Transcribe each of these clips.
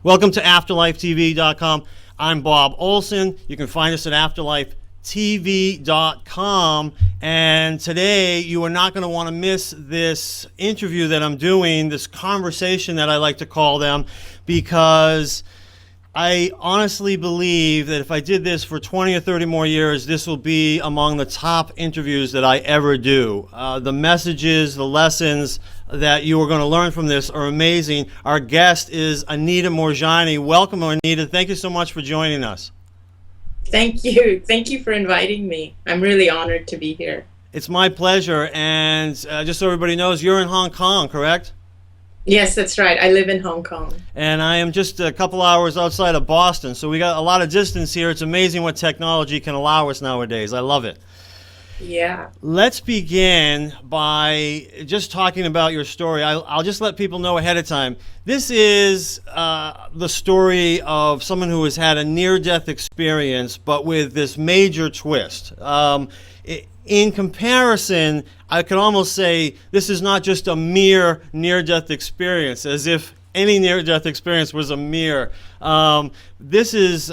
Welcome to AfterlifeTV.com. I'm Bob Olson. You can find us at AfterlifeTV.com. And today you are not going to want to miss this interview that I'm doing, this conversation that I like to call them, because I honestly believe that if I did this for 20 or 30 more years, this will be among the top interviews that I ever do. The messages, the lessons that you are going to learn from this are amazing. Our guest is Anita Moorjani. Welcome, Anita. Thank you so much for joining us. Thank you. Thank you for inviting me. I'm really honored to be here. It's my pleasure. And just so everybody knows, you're in Hong Kong, correct? Yes, that's right. I live in Hong Kong. And I am just a couple hours outside of Boston. So we got a lot of distance here. It's amazing what technology can allow us nowadays. I love it. Yeah. Let's begin by just talking about your story. I'll just let people know ahead of time. This is the story of someone who has had a near-death experience, but with this major twist. In comparison, I could almost say this is not just a mere near-death experience, as if any near-death experience was a mere. This is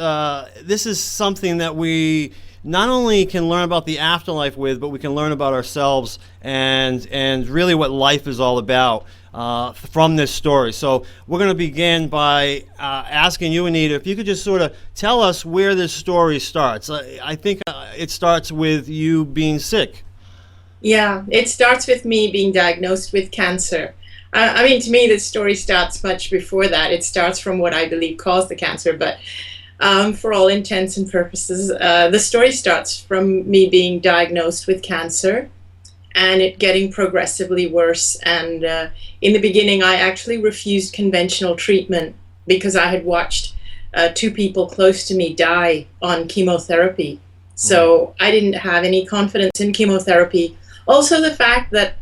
something that we not only can learn about the afterlife with, but we can learn about ourselves and really what life is all about from this story. So we're going to begin by asking you, Anita, if you could just sort of tell us where this story starts. I think it starts with you being sick. Yeah, it starts with me being diagnosed with cancer. I mean, to me, the story starts much before that. It starts from what I believe caused the cancer, but for all intents and purposes, the story starts from me being diagnosed with cancer and it getting progressively worse. And in the beginning, I actually refused conventional treatment because I had watched two people close to me die on chemotherapy. So I didn't have any confidence in chemotherapy. Also, the fact that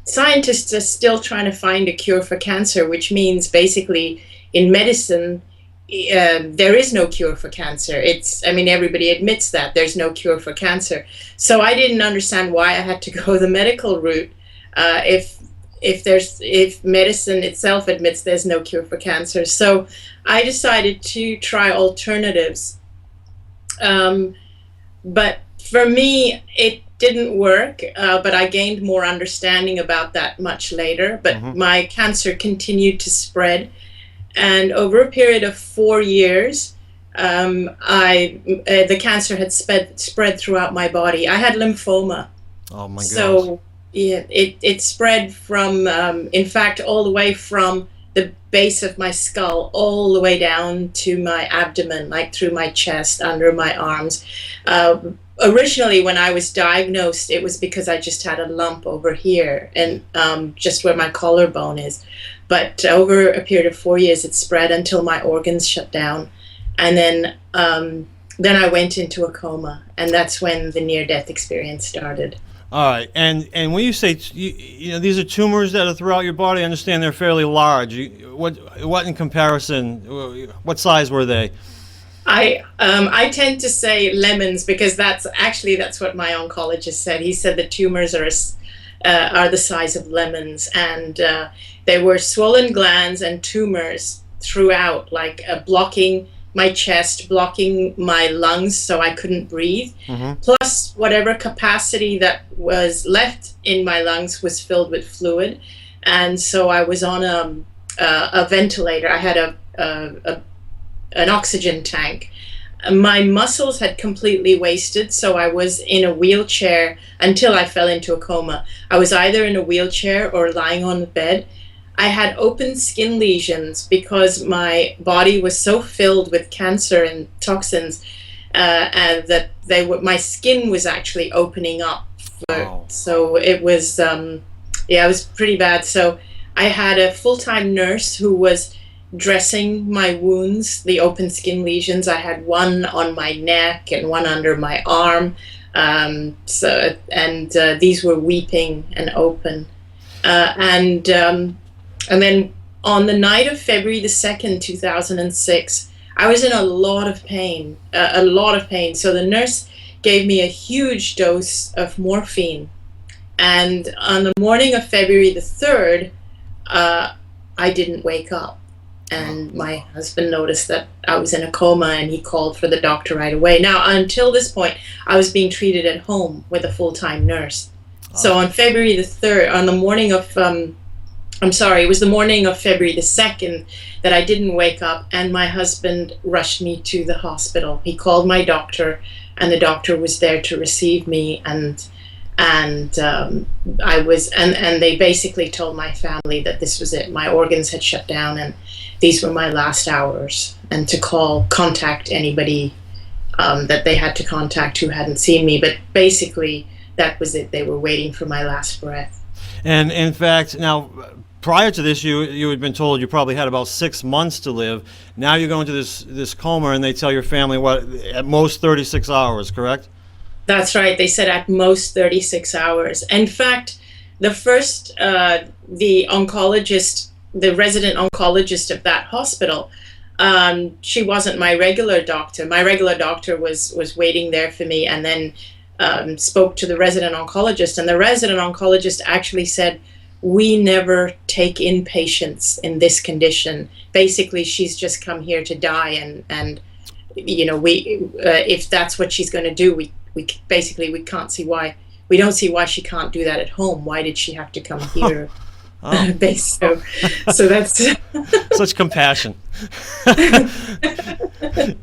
scientists are still trying to find a cure for cancer, which means basically in medicine, there is no cure for cancer. Everybody admits that there's no cure for cancer. So I didn't understand why I had to go the medical route if medicine itself admits there's no cure for cancer. So I decided to try alternatives. But for me, it didn't work, but I gained more understanding about that much later. But my cancer continued to spread. And over a period of 4 years, the cancer had spread throughout my body. I had lymphoma. Oh my gosh. So yeah, it spread from, in fact, all the way from the base of my skull all the way down to my abdomen, like through my chest, under my arms. Originally, when I was diagnosed, it was because I just had a lump over here and just where my collarbone is. But over a period of 4 years, it spread until my organs shut down. And then I went into a coma. And that's when the near-death experience started. All right. And when you say, these are tumors that are throughout your body, I understand they're fairly large. What in comparison, what size were they? I tend to say lemons because that's what my oncologist said. He said the tumors are the size of lemons, and they were swollen glands and tumors throughout, like blocking my chest, blocking my lungs so I couldn't breathe. Plus whatever capacity that was left in my lungs was filled with fluid. And so I was on a ventilator. I had an oxygen tank. My muscles had completely wasted, so I was in a wheelchair until I fell into a coma. I was either in a wheelchair or lying on the bed. I had open skin lesions because my body was so filled with cancer and toxins and that my skin was actually opening up. Wow. So it was, it was pretty bad. So I had a full-time nurse who was dressing my wounds, the open skin lesions. I had one on my neck and one under my arm. These were weeping and open. And then on the night of February the 2nd, 2006, I was in a lot of pain. So the nurse gave me a huge dose of morphine. And on the morning of February the 3rd, I didn't wake up. And my husband noticed that I was in a coma, and he called for the doctor right away. Now, until this point, I was being treated at home with a full-time nurse. So on February the 3rd, on the morning of, it was the morning of February the 2nd that I didn't wake up, and my husband rushed me to the hospital. He called my doctor, and the doctor was there to receive me, and they basically told my family that this was it. My organs had shut down, and these were my last hours, and to contact anybody that they had to contact who hadn't seen me. But basically, that was it. They were waiting for my last breath. And in fact, now, prior to this, you had been told you probably had about 6 months to live. Now you go into this coma, and they tell your family, what, at most 36 hours, correct? That's right. They said at most 36 hours. In fact, the first, the oncologist, the resident oncologist of that hospital, she wasn't my regular doctor. My regular doctor was waiting there for me, and then spoke to the resident oncologist. And the resident oncologist actually said, "We never take in patients in this condition. Basically, she's just come here to die, and you know, if that's what she's going to do, we can't see why. We don't see why she can't do that at home. Why did she have to come here?" So that's such compassion.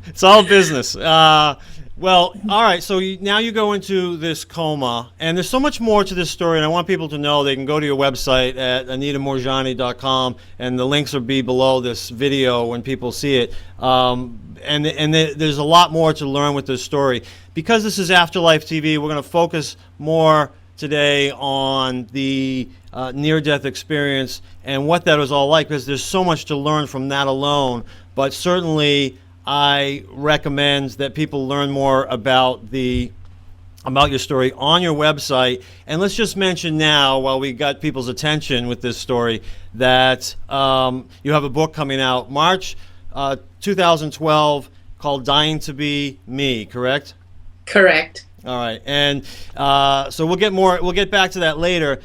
It's all business. Well, all right. So now you go into this coma, and there's so much more to this story. And I want people to know they can go to your website at anitamoorjani.com, and the links will be below this video when people see it. There's a lot more to learn with this story. Because this is Afterlife TV, we're going to focus more today on the near-death experience and what that was all like, because there's so much to learn from that alone. But certainly, I recommend that people learn more about your story on your website. And let's just mention now, while we got people's attention with this story, that you have a book coming out March 2012 called "Dying to Be Me," correct? correct. All right, and so we'll get back to that later.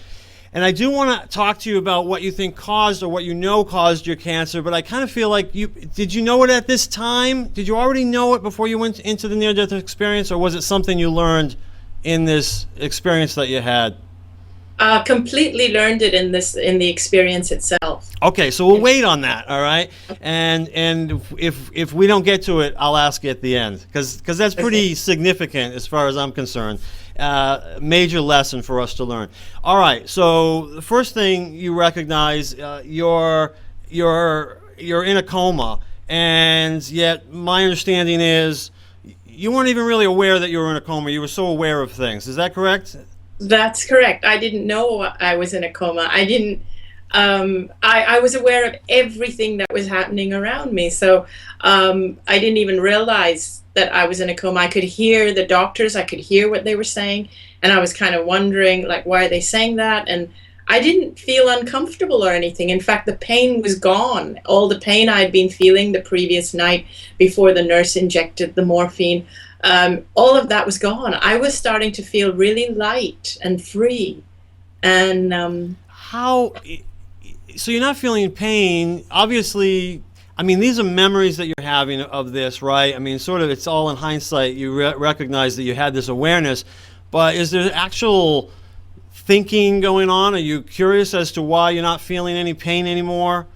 And I do want to talk to you about what you think caused, or what you know caused your cancer, but I kind of feel like did you know it at this time? Did you already know it before you went into the near-death experience, or was it something you learned in this experience that you had? Completely learned it in the experience itself. Okay, so we'll wait on that, all right? And if we don't get to it, I'll ask you at the end, because that's pretty significant as far as I'm concerned. Major lesson for us to learn. All right, so the first thing you recognize, you're in a coma, and yet my understanding is you weren't even really aware that you were in a coma. You were so aware of things. Is that correct? That's correct. I didn't know I was in a coma. I didn't. I was aware of everything that was happening around me. So I didn't even realize that I was in a coma. I could hear the doctors. I could hear what they were saying, and I was kind of wondering, like, why are they saying that? And I didn't feel uncomfortable or anything. In fact, the pain was gone. All the pain I'd been feeling the previous night before the nurse injected the morphine. All of that was gone. I was starting to feel really light and free. And how? So you're not feeling pain, obviously. I mean, these are memories that you're having of this, right? I mean, sort of, it's all in hindsight. You recognize that you had this awareness, but is there actual thinking going on? Are you curious as to why you're not feeling any pain anymore?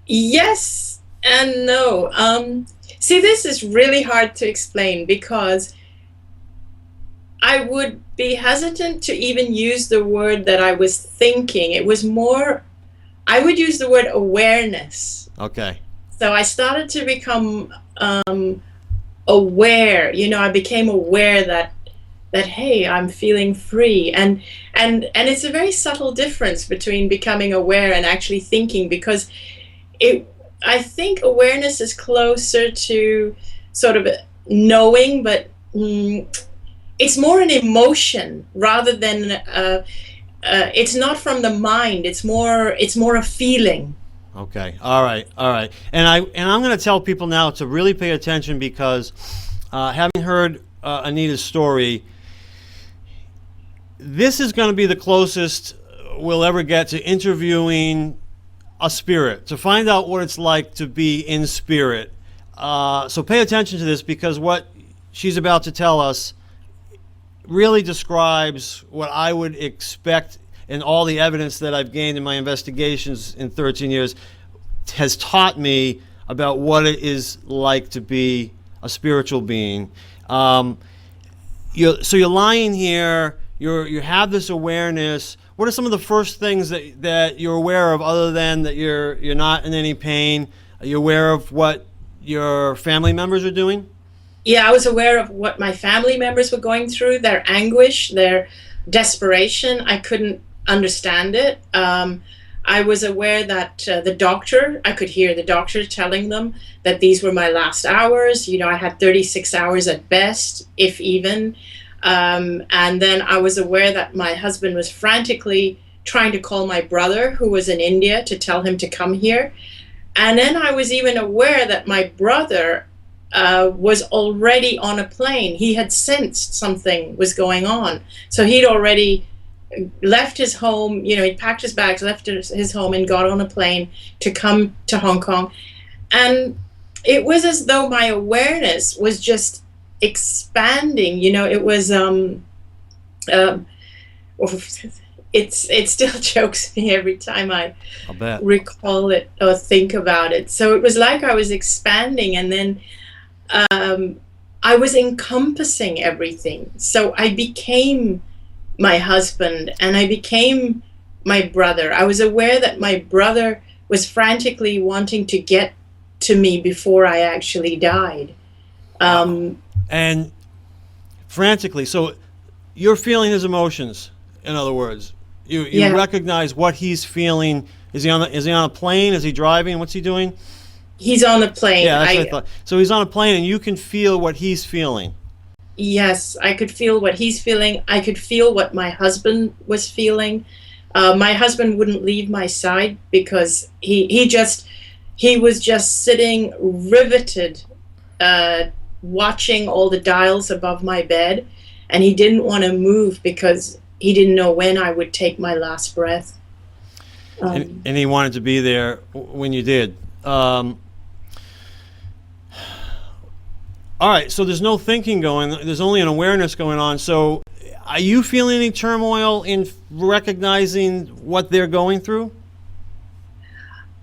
Yes and no. See, this is really hard to explain, because I would be hesitant to even use the word that I was thinking. It was more, I would use the word awareness. Okay. So I started to become aware. You know, I became aware that hey, I'm feeling free. And it's a very subtle difference between becoming aware and actually thinking, because I think awareness is closer to sort of knowing, but it's more an emotion rather than it's not from the mind. It's more a feeling. Okay. All right. And I'm going to tell people now to really pay attention, because having heard Anita's story, this is going to be the closest we'll ever get to interviewing a spirit, to find out what it's like to be in spirit. So pay attention to this, because what she's about to tell us really describes what I would expect, and all the evidence that I've gained in my investigations in 13 years has taught me about what it is like to be a spiritual being. So you're lying here, you have this awareness. What are some of the first things that you're aware of, other than that you're not in any pain? Are you aware of what your family members are doing? Yeah, I was aware of what my family members were going through, their anguish, their desperation. I couldn't understand it. I was aware that I could hear the doctor telling them that these were my last hours. You know, I had 36 hours at best, if even. And then I was aware that my husband was frantically trying to call my brother, who was in India, to tell him to come here. And then I was even aware that my brother was already on a plane. He had sensed something was going on. So he'd already left his home, you know, he packed his bags, left his home, and got on a plane to come to Hong Kong. And it was as though my awareness was just expanding. You know, it was it still chokes me every time I recall it or think about it. So it was like I was expanding, and then I was encompassing everything. So I became my husband, and I became my brother. I was aware that my brother was frantically wanting to get to me before I actually died. And frantically, so you're feeling his emotions, in other words. You recognize what he's feeling. Is he on a plane? Is he driving? What's he doing? He's on a plane. Yeah, that's what I thought. So he's on a plane, and you can feel what he's feeling. Yes, I could feel what he's feeling. I could feel what my husband was feeling. My husband wouldn't leave my side because he was just sitting riveted, watching all the dials above my bed, and he didn't want to move because he didn't know when I would take my last breath. And he wanted to be there when you did. All right, so there's no thinking going, there's only an awareness going on. So are you feeling any turmoil in recognizing what they're going through?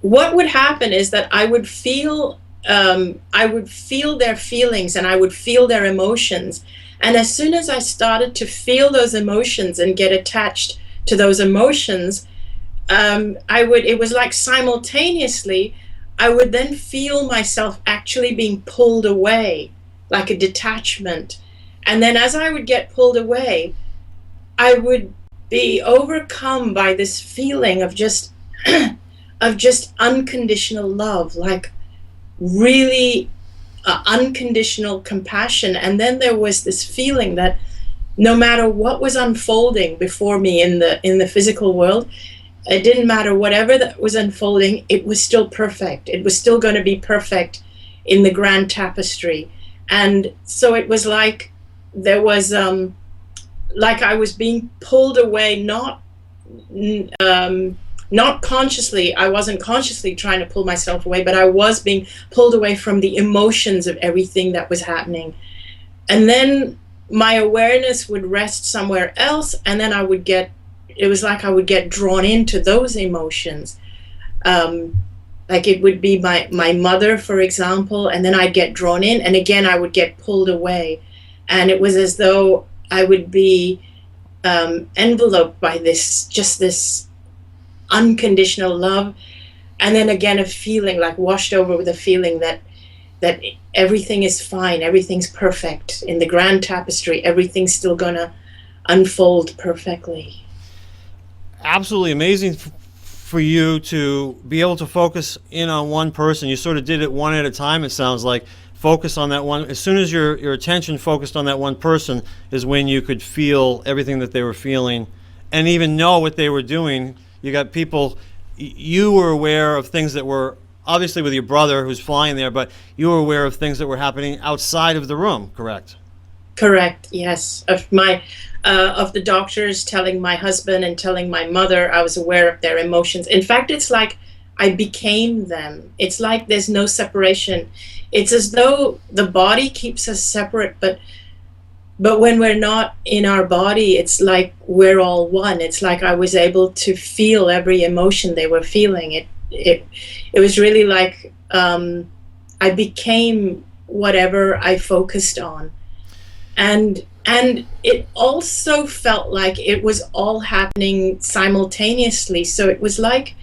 What would happen is that I would feel their feelings, and I would feel their emotions. And as soon as I started to feel those emotions and get attached to those emotions, it was like simultaneously, I would then feel myself actually being pulled away, like a detachment. And then as I would get pulled away, I would be overcome by this feeling of just unconditional love, like really unconditional compassion. And then there was this feeling that no matter what was unfolding before me in the physical world, it didn't matter, whatever that was unfolding, it was still perfect. It was still going to be perfect in the grand tapestry. And so it was like there was like I was being pulled away, not consciously. I wasn't consciously trying to pull myself away, but I was being pulled away from the emotions of everything that was happening. And then my awareness would rest somewhere else, and then it was like I would get drawn into those emotions. Like it would be my mother, for example, and then I'd get drawn in, and again I would get pulled away. And it was as though I would be enveloped by this unconditional love, and then again a feeling, like washed over with a feeling that everything is fine, everything's perfect in the grand tapestry, everything's still gonna unfold perfectly. Absolutely amazing for you to be able to focus in on one person. You sort of did it one at a time, it sounds like. Focus on that one. As soon as your attention focused on that one person is when you could feel everything that they were feeling and even know what they were doing. You got people, you were aware of things that were, obviously with your brother who's flying there, but you were aware of things that were happening outside of the room, correct? Correct, yes. Of the doctors telling my husband and telling my mother, I was aware of their emotions. In fact, it's like I became them. It's like there's no separation. It's as though the body keeps us separate, but when we're not in our body, it's like we're all one. It's like I was able to feel every emotion they were feeling. It was really like I became whatever I focused on. And it also felt like it was all happening simultaneously. So it was like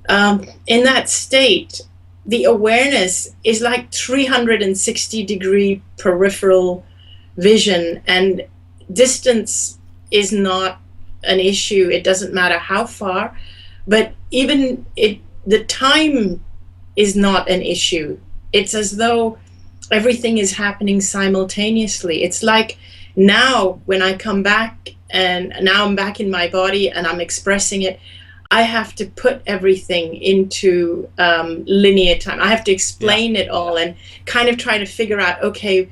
in that state, the awareness is like 360-degree peripheral vision, and distance is not an issue. It doesn't matter how far, but even the time is not an issue. It's as though everything is happening simultaneously. It's like now when I come back, and now I'm back in my body and I'm expressing it, I have to put everything into linear time. I have to explain it all and kind of try to figure out, okay,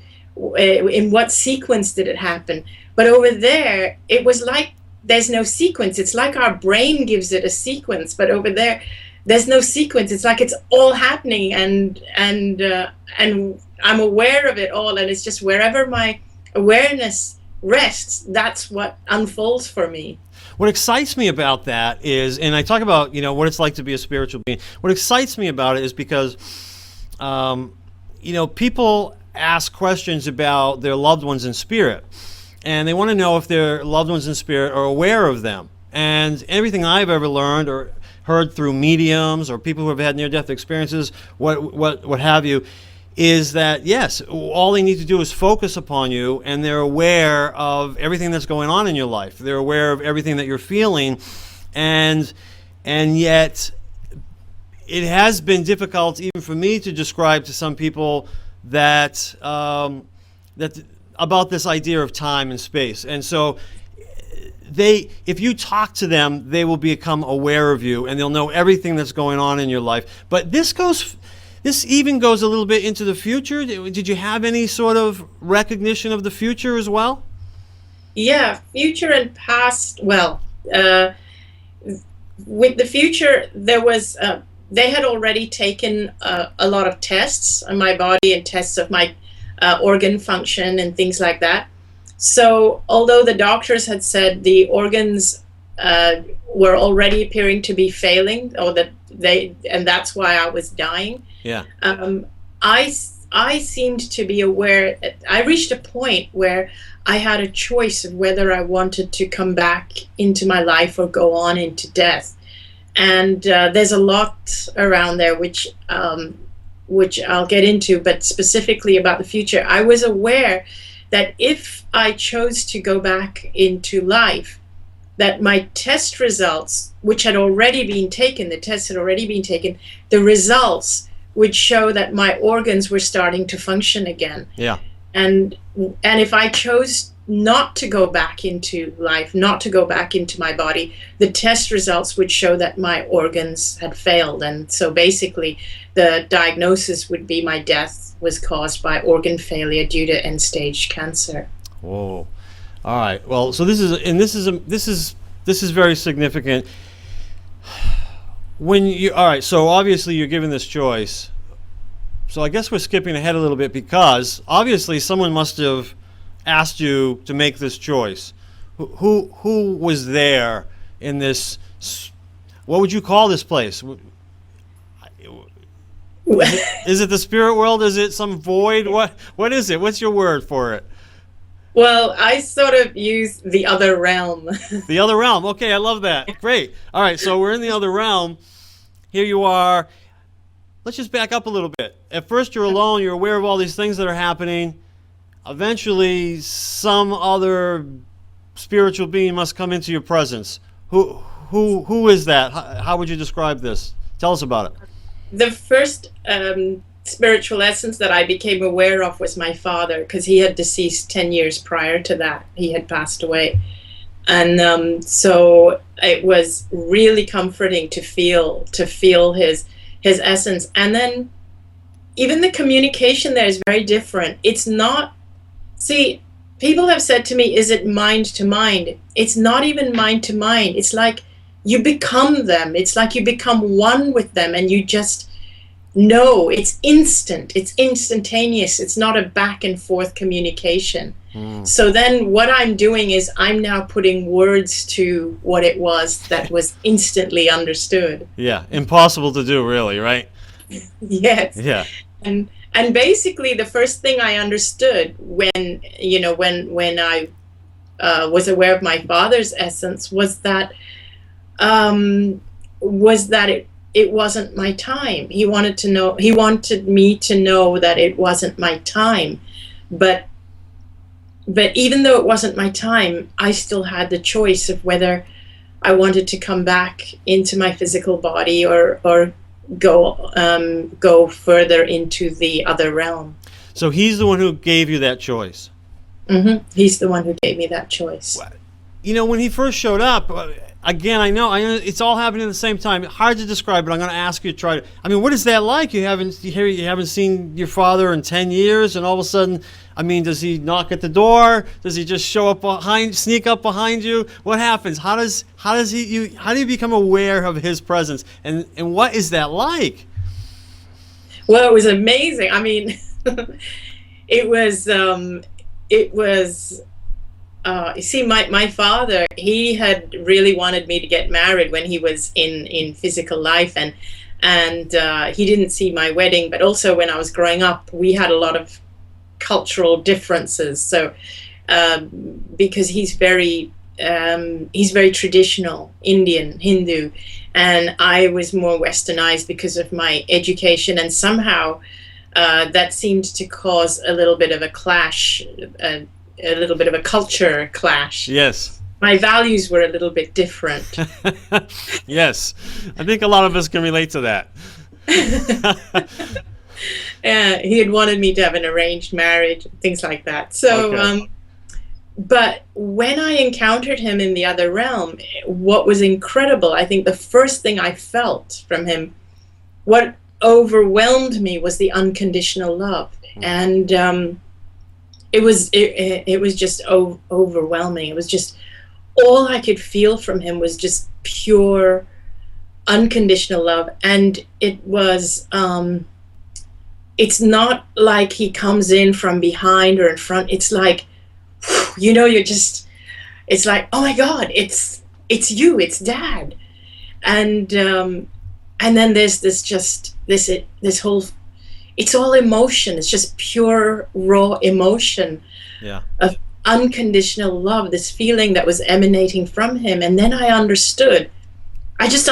in what sequence did it happen? But over there, it was like there's no sequence. It's like our brain gives it a sequence, but over there, there's no sequence. It's like it's all happening, and I'm aware of it all, and it's just wherever my awareness rests, that's what unfolds for me. What excites me about that is, and I talk about, you know, what it's like to be a spiritual being. What excites me about it is because, you know, people ask questions about their loved ones in spirit, and they want to know if their loved ones in spirit are aware of them. And everything I've ever learned or heard through mediums or people who have had near-death experiences, what have you, is that yes, all they need to do is focus upon you, and they're aware of everything that's going on in your life. They're aware of everything that you're feeling, and yet it has been difficult even for me to describe to some people that about this idea of time and space. And so if you talk to them, they will become aware of you, and they'll know everything that's going on in your life. But this even goes a little bit into the future. Did you have any sort of recognition of the future as well? Yeah, future and past. Well, with the future, there was they had already taken a lot of tests on my body and tests of my organ function and things like that. So although the doctors had said the organs were already appearing to be failing, or that and that's why I was dying. Yeah. I seemed to be aware. I reached a point where I had a choice of whether I wanted to come back into my life or go on into death. And there's a lot around there which I'll get into, but specifically about the future, I was aware that if I chose to go back into life, that my test results, which had already been taken, the tests had already been taken, the results would show that my organs were starting to function again. Yeah. And if I chose not to go back into life, not to go back into my body, the test results would show that my organs had failed. And so basically the diagnosis would be my death was caused by organ failure due to end-stage cancer. Whoa. All right. Well, so this is very significant. All right, so obviously you're given this choice. So I guess we're skipping ahead a little bit, because obviously someone must have asked you to make this choice. Who was there in this? What would you call this place? Is it the spirit world? Is it some void? What is it? What's your word for it? Well, I sort of use the other realm. The other realm. Okay, I love that. Great. All right, so we're in the other realm. Here you are. Let's just back up a little bit. At first you're alone. You're aware of all these things that are happening. Eventually, some other spiritual being must come into your presence. Who is that? How would you describe this? Tell us about it. The first spiritual essence that I became aware of was my father, because he had deceased 10 years prior to that. He had passed away. And so it was really comforting to feel his essence. And then even the communication there is very different. It's not, see, people have said to me, is it mind to mind? It's not even mind to mind. It's like you become them. It's like you become one with them, and you just know. It's instant. It's instantaneous. It's not a back and forth communication. So then what I'm doing is I'm now putting words to what it was that was instantly understood. Yeah, impossible to do, really, right? Yes. Yeah. And basically the first thing I understood when I was aware of my father's essence was that it wasn't my time. He wanted me to know that it wasn't my time. But even though it wasn't my time, I still had the choice of whether I wanted to come back into my physical body or go further into the other realm. So he's the one who gave you that choice. Mm-hmm. He's the one who gave me that choice. You know, when he first showed up, again, I know it's all happening at the same time. Hard to describe, but I'm going to ask you to try to. I mean, what is that like? You haven't seen your father in 10 years, and all of a sudden, I mean, does he knock at the door? Does he just show up sneak up behind you? What happens? How do you become aware of his presence, and what is that like? Well, it was amazing. I mean, it was. You see, my father, he had really wanted me to get married when he was in physical life, and he didn't see my wedding. But also when I was growing up, we had a lot of cultural differences. So because he's very traditional, Indian, Hindu, and I was more westernized because of my education, and somehow that seemed to cause a little bit of a clash. A little bit of a culture clash. Yes. My values were a little bit different. Yes. I think a lot of us can relate to that. He had wanted me to have an arranged marriage, things like that. So, okay. But when I encountered him in the other realm, what was incredible, I think the first thing I felt from him, what overwhelmed me was the unconditional love. And it was just overwhelming. It was just all I could feel from him was just pure unconditional love. And it was it's not like he comes in from behind or in front. It's like, it's like, oh my God, it's you, it's Dad. And then there's this whole, it's all emotion. It's just pure, raw emotion of unconditional love, this feeling that was emanating from him. And then I understood. I just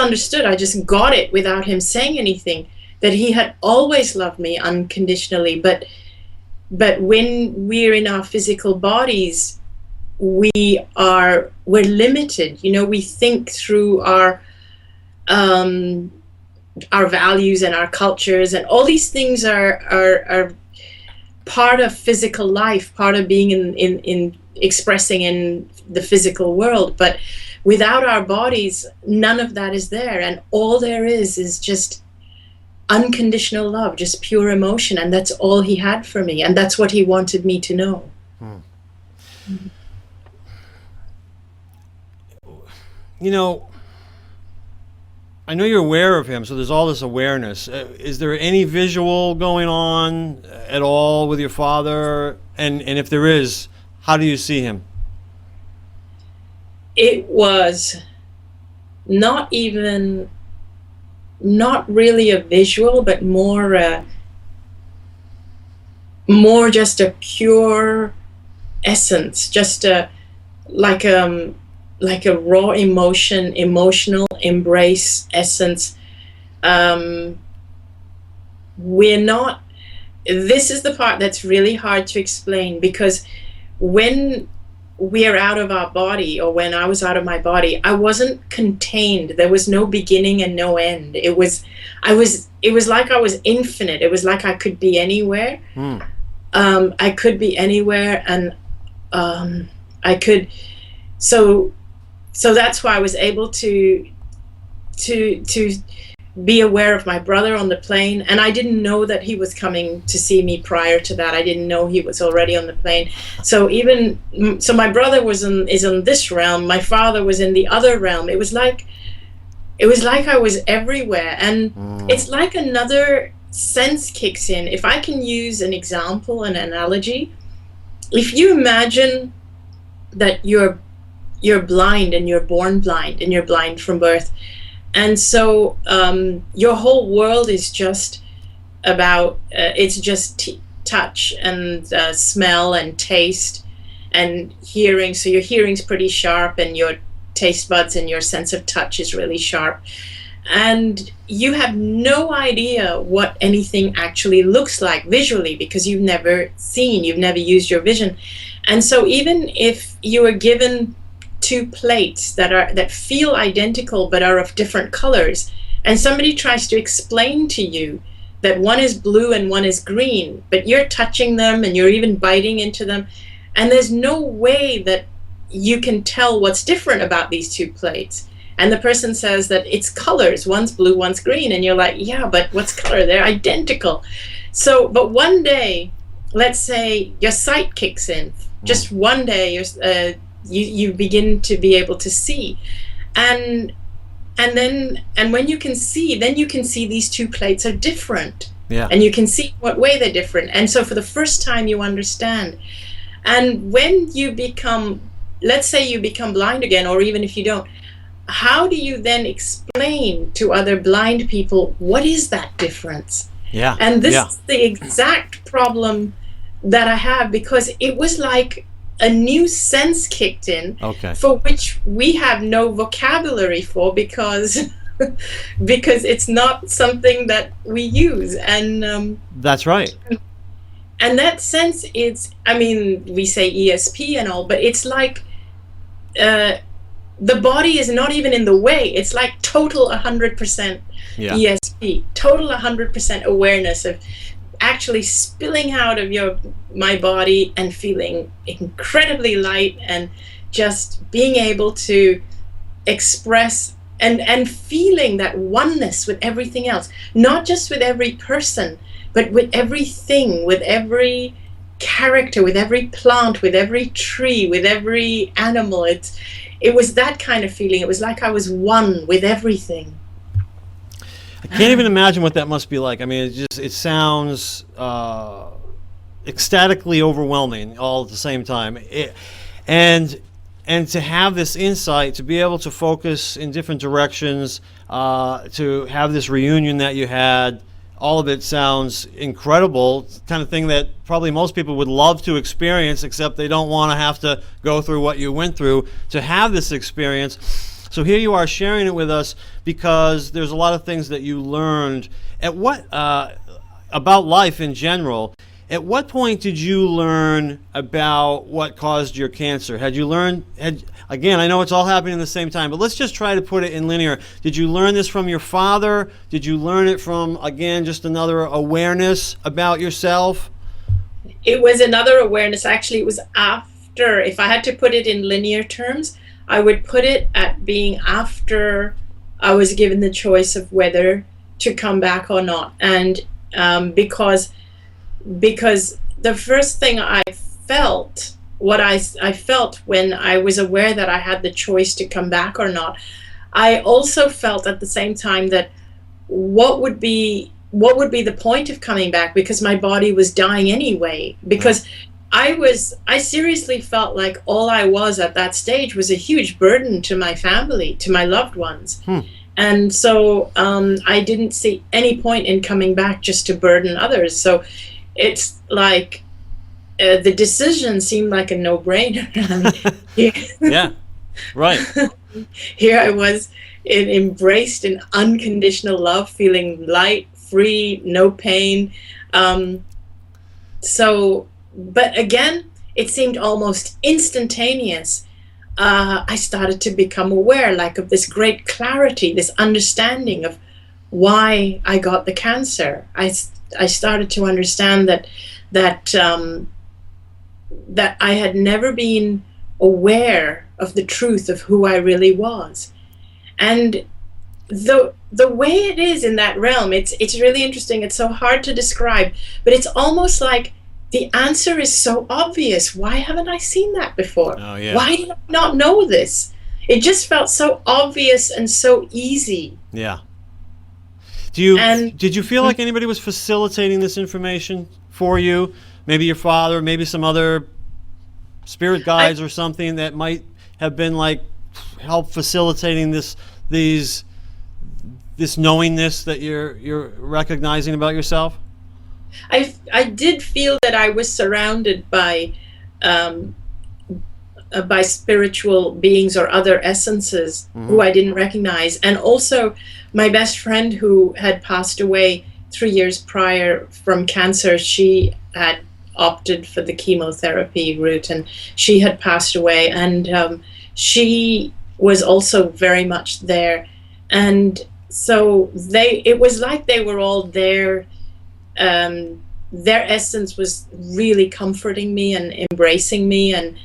got it without him saying anything, that he had always loved me unconditionally. But when we're in our physical bodies, we're limited. We think through our values and our cultures, and all these things are part of physical life, part of being in expressing in the physical world. But without our bodies, none of that is there, and all there is just unconditional love, just pure emotion. And that's all he had for me, and that's what he wanted me to know. I know you're aware of him, so there's all this awareness. Is there any visual going on at all with your father? And if there is, how do you see him? It was not really a visual, but more just a pure essence, just like a raw emotional embrace essence. This is the part that's really hard to explain, because when we are out of our body, or when I was out of my body, I wasn't contained. There was no beginning and no end. It was like I was infinite. It was like I could be anywhere. I could be anywhere, and I could. So that's why I was able to be aware of my brother on the plane, and I didn't know that he was coming to see me prior to that. I didn't know he was already on the plane. So my brother is in this realm. My father was in the other realm. It was like it was like I was everywhere. And it's like another sense kicks in. If I can use an example, an analogy, if you imagine that you're blind and you're born blind and you're blind from birth, and so your whole world is just about it's just touch and smell and taste and hearing. So your hearing's pretty sharp, and your taste buds and your sense of touch is really sharp, and you have no idea what anything actually looks like visually, because you've never used your vision. And so even if you are given two plates that feel identical but are of different colors, and somebody tries to explain to you that one is blue and one is green, but you're touching them and you're even biting into them, and there's no way that you can tell what's different about these two plates. And the person says that it's colors, one's blue, one's green, and you're like, yeah, but what's color? They're identical. So, but one day, let's say your sight kicks in. Just one day, you begin to be able to see, and when you can see, then you can see these two plates are different. Yeah. And you can see what way they're different. And so for the first time, you understand. And when you become, let's say you become blind again, or even if you don't, how do you then explain to other blind people, what is that difference? Yeah. And this is the exact problem that I have, because it was like a new sense kicked in, for which we have no vocabulary for, because it's not something that we use. And that's right. And that sense is, I mean, we say ESP and all, but it's like the body is not even in the way. It's like total 100% ESP, total 100% awareness of actually spilling out of my body and feeling incredibly light, and just being able to express and feeling that oneness with everything else, not just with every person, but with everything, with every character, with every plant, with every tree, with every animal. It was that kind of feeling. It was like I was one with everything. I can't even imagine what that must be like. I mean, it sounds ecstatically overwhelming all at the same time. And to have this insight, to be able to focus in different directions, to have this reunion that you had, all of it sounds incredible. It's the kind of thing that probably most people would love to experience, except they don't want to have to go through what you went through to have this experience. So here you are sharing it with us, because there's a lot of things that you learned about life in general. At what point did you learn about what caused your cancer? Again, I know it's all happening at the same time, but let's just try to put it in linear. Did you learn this from your father? Did you learn it from, again, just another awareness about yourself? It was another awareness. Actually, it was after. If I had to put it in linear terms, I would put it at being after I was given the choice of whether to come back or not. And because the first thing I felt, what I felt when I was aware that I had the choice to come back or not, I also felt at the same time that what would be the point of coming back, because my body was dying anyway. Because I seriously felt like all I was at that stage was a huge burden to my family, to my loved ones. And so I didn't see any point in coming back just to burden others. So it's like the decision seemed like a no-brainer. Yeah, right. Here I was, embraced in unconditional love, feeling light, free, no pain. But again, it seemed almost instantaneous. I started to become aware, like, of this great clarity, this understanding of why I got the cancer. I started to understand that I had never been aware of the truth of who I really was. And the way it is in that realm, it's really interesting. It's so hard to describe, but it's almost like the answer is so obvious. Why haven't I seen that before? Oh, yeah. Why did I not know this? it just felt so obvious and so easy. Yeah. And Did you feel like anybody was facilitating this information for you? Maybe your father, maybe some other spirit guides or something that might have been like help facilitating this knowingness that you're recognizing about yourself? I did feel that I was surrounded by spiritual beings or other essences who I didn't recognize, and also my best friend who had passed away 3 years prior from cancer. She had opted for the chemotherapy route, and she had passed away, and she was also very much there, and so it was like they were all there. Their essence was really comforting me and embracing me, and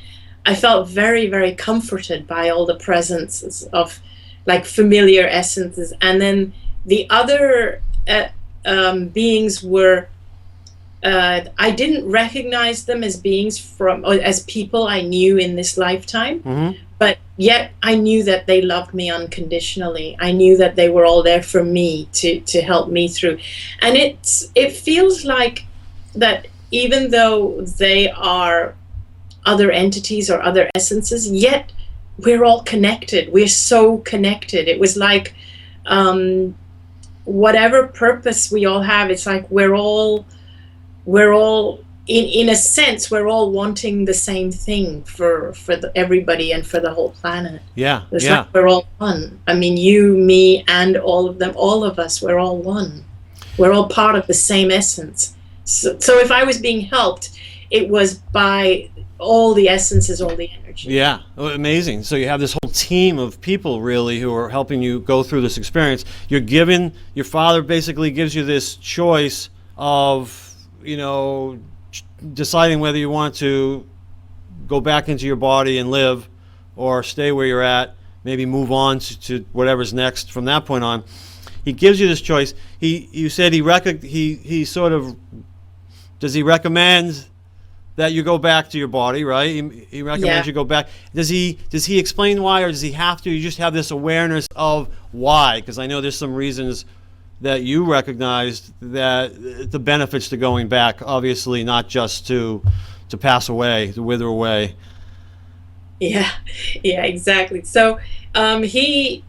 I felt very, very comforted by all the presences of like familiar essences. And then the other beings were, I didn't recognize them as beings as people I knew in this lifetime, but yet I knew that they loved me unconditionally. I knew that they were all there for me to help me through. And it feels like that even though they are other entities or other essences, yet we're all connected. We're so connected. It was like whatever purpose we all have, it's like we're all in a sense, we're all wanting the same thing for everybody and for the whole planet. Yeah, it's like we're all one. I mean, you, me, and all of them, all of us, we're all one. We're all part of the same essence. So if I was being helped, it was by all the essences, all the energy. Yeah, amazing. So you have this whole team of people really who are helping you go through this experience. Your father basically gives you this choice of, deciding whether you want to go back into your body and live or stay where you're at, maybe move on to whatever's next from that point on. He gives you this choice. You said he sort of, does he recommend that you go back to your body, right? He recommends you go back. Does he explain why, or does he have to? You just have this awareness of why, because I know there's some reasons that you recognized that the benefits to going back, obviously not just to pass away, to wither away. Yeah, exactly. So he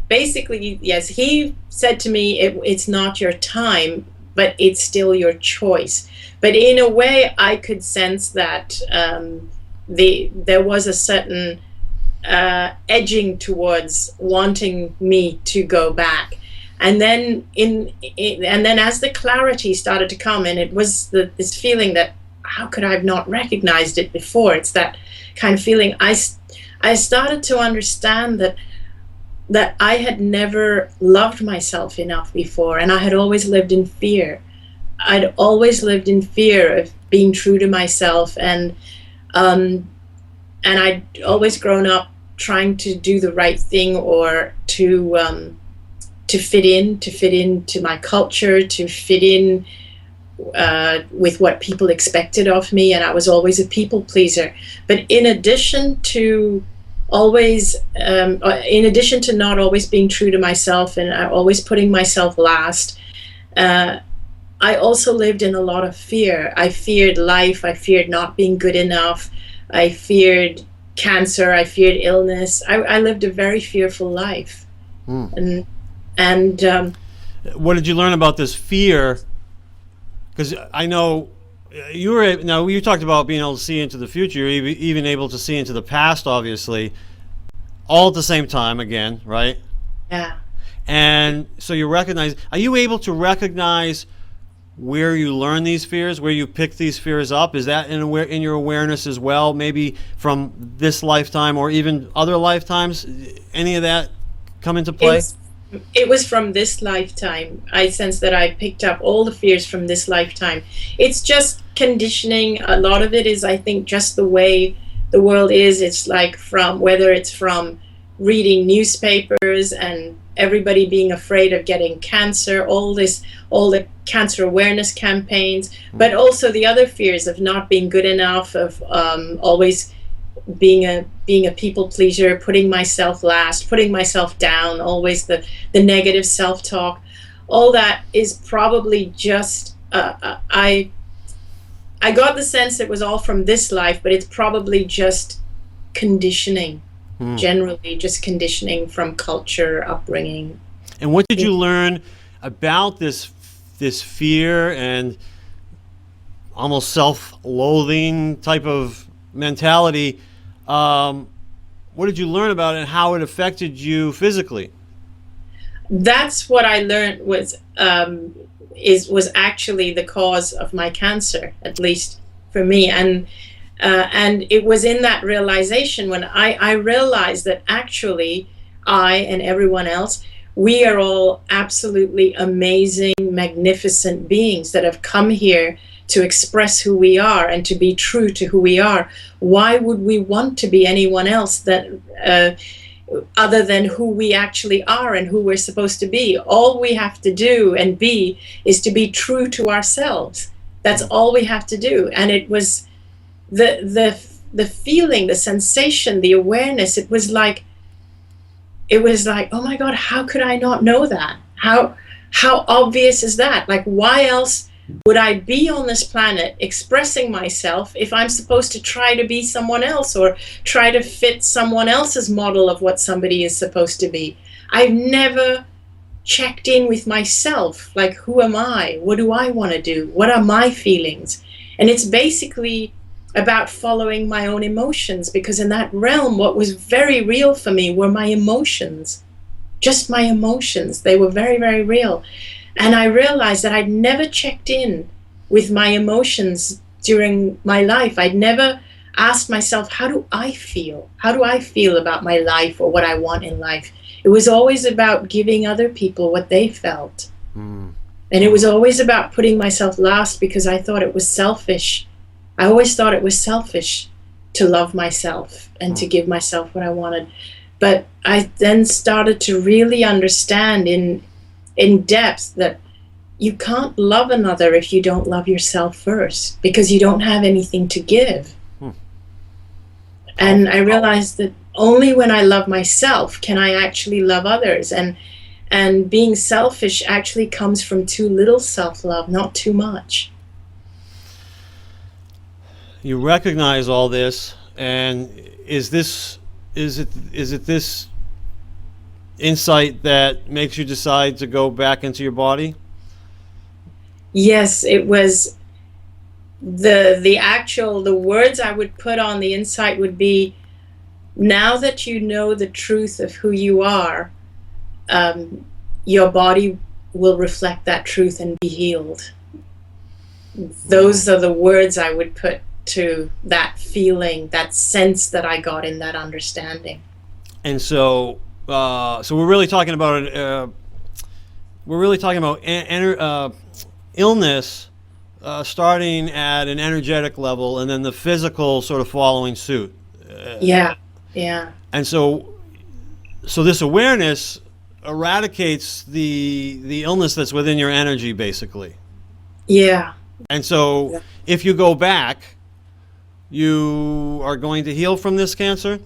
basically, yes, he said to me, it's not your time, but it's still your choice. But in a way, I could sense that there was a certain edging towards wanting me to go back. And then as the clarity started to come, and it was this feeling that how could I have not recognized it before? It's that kind of feeling. I started to understand that I had never loved myself enough before, and I had always lived in fear. I'd always lived in fear of being true to myself, and I'd always grown up trying to do the right thing, or to fit into my culture, to fit in with what people expected of me, and I was always a people pleaser. But in addition to not always being true to myself, and always putting myself last, I also lived in a lot of fear. I feared life. I feared not being good enough. I feared cancer. I feared illness. I lived a very fearful life. And what did you learn about this fear? Because I know you talked about being able to see into the future, even able to see into the past, obviously, all at the same time again, right? Yeah. And so are you able to recognize where you learn these fears, where you pick these fears up? Is that in your awareness as well, maybe from this lifetime or even other lifetimes? Any of that come into play? It was from this lifetime. I sense that I picked up all the fears from this lifetime. It's just conditioning. A lot of it is, I think, just the way the world is. It's like whether it's from reading newspapers and everybody being afraid of getting cancer, all the cancer awareness campaigns, but also the other fears of not being good enough, of always being a people pleaser, putting myself last, putting myself down, always the negative self-talk. All that is probably just I got the sense it was all from this life, but it's probably just conditioning, generally just conditioning from culture, upbringing. And what did you learn about this fear and almost self-loathing type of mentality? What did you learn about it and how it affected you physically? That's what I learned was actually the cause of my cancer, at least for me. And it was in that realization when I realized that actually I and everyone else, we are all absolutely amazing, magnificent beings that have come here to express who we are and to be true to who we are. Why would we want to be anyone else that other than who we actually are and who we're supposed to be? All we have to do and be is to be true to ourselves. That's all we have to do. And it was the feeling, the sensation, the awareness. It was like, oh my God, how could I not know that? How obvious is that? Like, why else would I be on this planet expressing myself if I'm supposed to try to be someone else or try to fit someone else's model of what somebody is supposed to be? I've never checked in with myself. Like, who am I? What do I want to do? What are my feelings? And it's basically about following my own emotions, because in that realm, what was very real for me were my emotions, just my emotions. They were very, very real. And I realized that I'd never checked in with my emotions during my life. I'd never asked myself, how do I feel? How do I feel about my life or what I want in life? It was always about giving other people what they felt. And it was always about putting myself last because I thought it was selfish. I always thought it was selfish to love myself and to give myself what I wanted. But I then started to really understand in depth that you can't love another if you don't love yourself first, because you don't have anything to give. And I realized that only when I love myself can I actually love others. And being selfish actually comes from too little self-love, not too much. You recognize all this, and is it this insight that makes you decide to go back into your body? Yes, it was the words I would put on the insight would be, now that you know the truth of who you are, your body will reflect that truth and be healed. Those are the words I would put to that feeling, that sense that I got in that understanding. And so we're really talking about illness starting at an energetic level, and then the physical sort of following suit. Yeah. And so this awareness eradicates the illness that's within your energy, basically. Yeah. And so if you go back, you are going to heal from this cancer?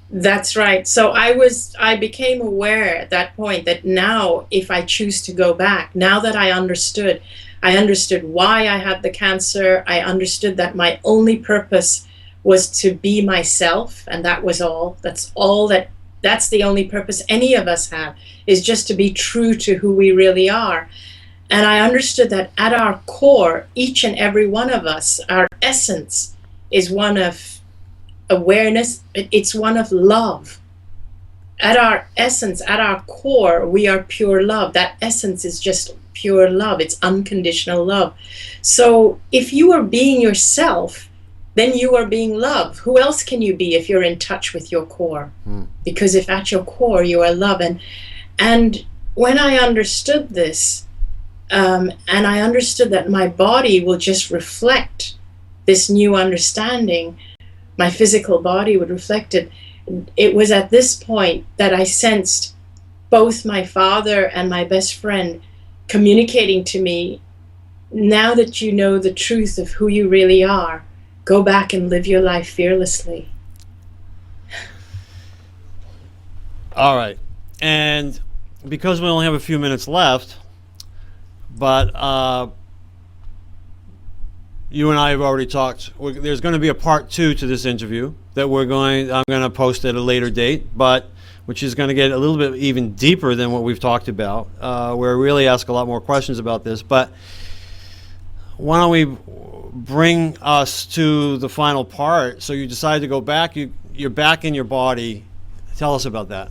That's right. So I became aware at that point that now if I choose to go back, now that I understood why I had the cancer, I understood that my only purpose was to be myself, and that was all. That's the only purpose any of us have, is just to be true to who we really are. And I understood that at our core, each and every one of us, our essence is one of awareness, it's one of love. At our essence, at our core, we are pure love. That essence is just pure love. It's unconditional love. So if you are being yourself, then you are being love. Who else can you be if you're in touch with your core? Because if at your core you are love. And when I understood this, and I understood that my body will just reflect this new understanding, my physical body would reflect it. It was at this point that I sensed both my father and my best friend communicating to me, now that you know the truth of who you really are, go back and live your life fearlessly. All right. And because we only have a few minutes left, but you and I have already talked. There's going to be a part 2 to this interview that I'm going to post at a later date, but which is going to get a little bit even deeper than what we've talked about, where I really ask a lot more questions about this. But why don't we bring us to the final part? So you decided to go back. You're back in your body. Tell us about that.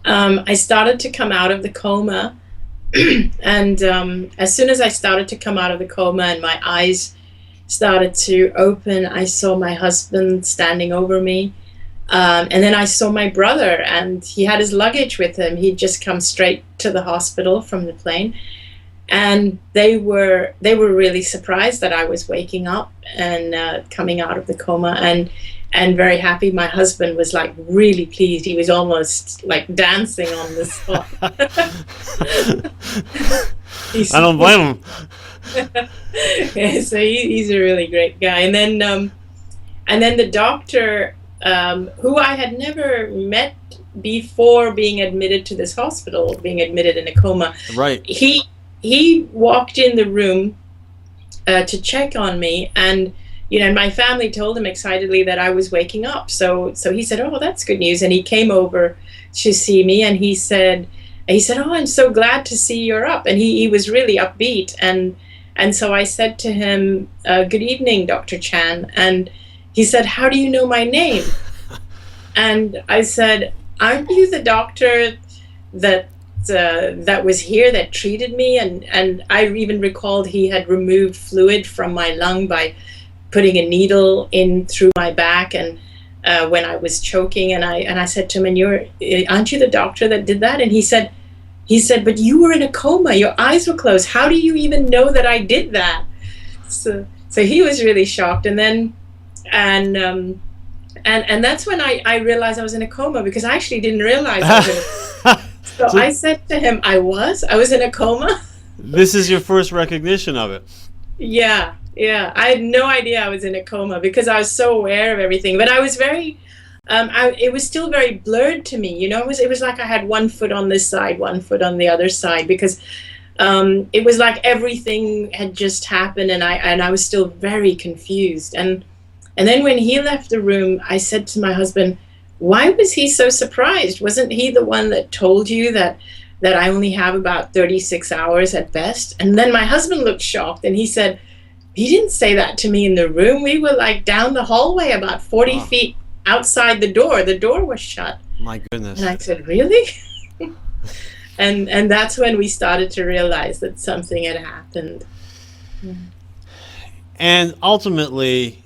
I started to come out of the coma, and as soon as I started to come out of the coma and my eyes started to open, I saw my husband standing over me, and then I saw my brother, and he had his luggage with him. He'd just come straight to the hospital from the plane, and they were really surprised that I was waking up and coming out of the coma, and very happy. My husband was like really pleased. He was almost like dancing on the spot. I don't blame him. Yeah, so he's a really great guy. And then the doctor, who I had never met before being admitted to this hospital, being admitted in a coma. Right. He walked in the room to check on me, and my family told him excitedly that I was waking up. So he said, "Oh, that's good news." And he came over to see me, and he said, "Oh, I'm so glad to see you're up." And he was really upbeat. And so I said to him, "Good evening, Dr. Chan." And he said, "How do you know my name?" And I said, "Aren't you the doctor that was here, that treated me?" And I even recalled he had removed fluid from my lung by putting a needle in through my back, and when I was choking, and I said to him, "And aren't you the doctor that did that?" And he said, "But you were in a coma. Your eyes were closed. How do you even know that I did that?" So he was really shocked, and then and that's when I realized I was in a coma, because I actually didn't realize I was in a coma. So I said to him, I was in a coma. This is your first recognition of it. Yeah. I had no idea I was in a coma, because I was so aware of everything. But I was very, it was still very blurred to me. It was like I had one foot on this side, one foot on the other side, because it was like everything had just happened, and I was still very confused. And then when he left the room, I said to my husband, "Why was he so surprised? Wasn't he the one that told you that I only have about 36 hours at best?" And then my husband looked shocked, and he said, "He didn't say that to me in the room. We were like down the hallway about 40 feet outside the door. The door was shut." My goodness. And I said, "Really?" and that's when we started to realize that something had happened. And ultimately,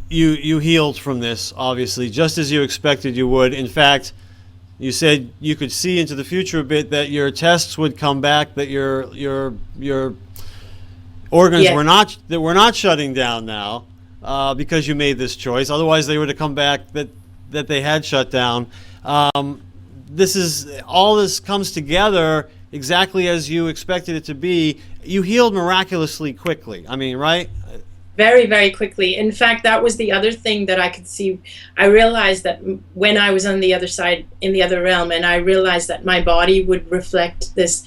you healed from this, obviously, just as you expected you would. In fact, you said you could see into the future a bit, that your tests would come back, that your organs were not shutting down now, because you made this choice. Otherwise, they would have come back that they had shut down. All this comes together exactly as you expected it to be. You healed miraculously quickly. I mean, right? Very, very quickly. In fact, that was the other thing that I could see. I realized that when I was on the other side, in the other realm, and I realized that my body would reflect this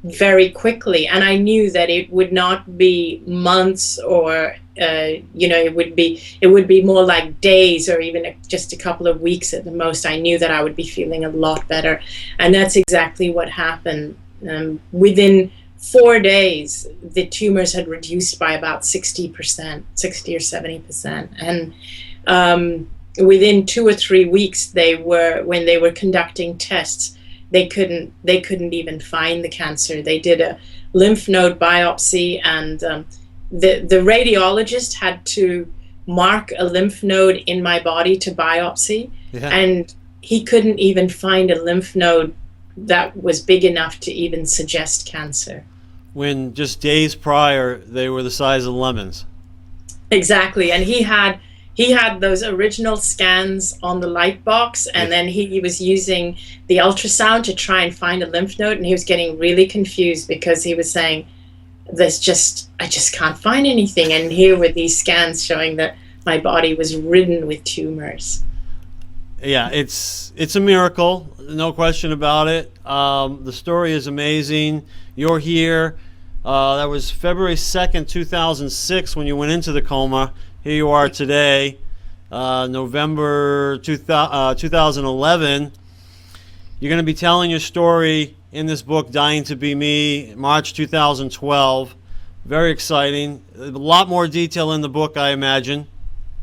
very quickly, and I knew that it would not be months, or it would be more like days, or even just a couple of weeks at the most. I knew that I would be feeling a lot better, and that's exactly what happened. Within 4 days, the tumors had reduced by about 60%, 60 or 70%, and within 2 or 3 weeks, when they were conducting tests, they couldn't even find the cancer. They did a lymph node biopsy, and the radiologist had to mark a lymph node in my body to biopsy, and he couldn't even find a lymph node that was big enough to even suggest cancer. When just days prior, they were the size of lemons. Exactly, and he had those original scans on the light box, and then he was using the ultrasound to try and find a lymph node, and he was getting really confused, because he was saying, I just can't find anything. And here were these scans showing that my body was ridden with tumors. Yeah, it's a miracle, no question about it. The story is amazing. You're here. That was February 2nd, 2006 when you went into the coma. Here you are today, November 2011. You're going to be telling your story in this book, Dying to Be Me, March 2012. Very exciting. A lot more detail in the book, I imagine.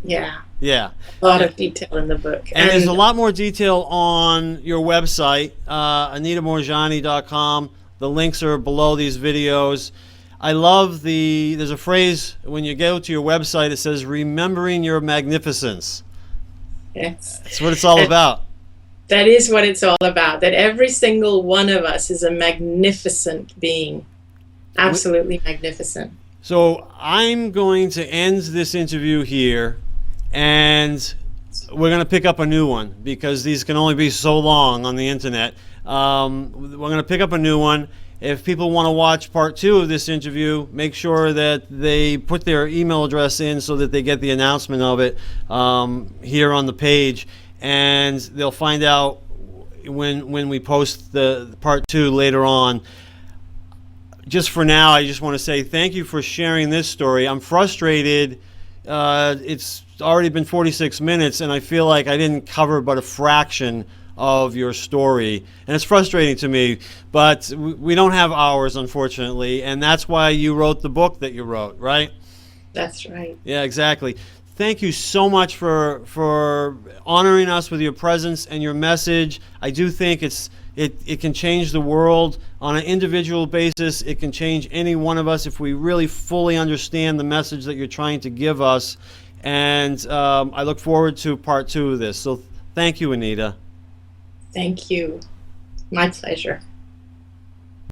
Yeah. Yeah. A lot of detail in the book. And there's a lot more detail on your website, anitamoorjani.com. The links are below these videos. I love there's a phrase when you go to your website, it says, remembering your magnificence. Yes. That's what it's all about. That is what it's all about, that every single one of us is a magnificent being. Absolutely magnificent. So I'm going to end this interview here, and we're going to pick up a new one because these can only be so long on the internet. We're going to pick up a new one. If people want to watch part 2 of this interview, make sure that they put their email address in so that they get the announcement of it here on the page, and they'll find out when we post the part 2 later on. Just for now, I just want to say thank you for sharing this story. I'm frustrated. It's already been 46 minutes, and I feel like I didn't cover but a fraction of your story. And it's frustrating to me, but we don't have hours, unfortunately, and that's why you wrote the book that you wrote, right? That's right. Yeah, exactly. Thank you so much for honoring us with your presence and your message. I do think it can change the world on an individual basis. It can change any one of us if we really fully understand the message that you're trying to give us. And I look forward to part 2 of this. So thank you, Anita. Thank you. My pleasure.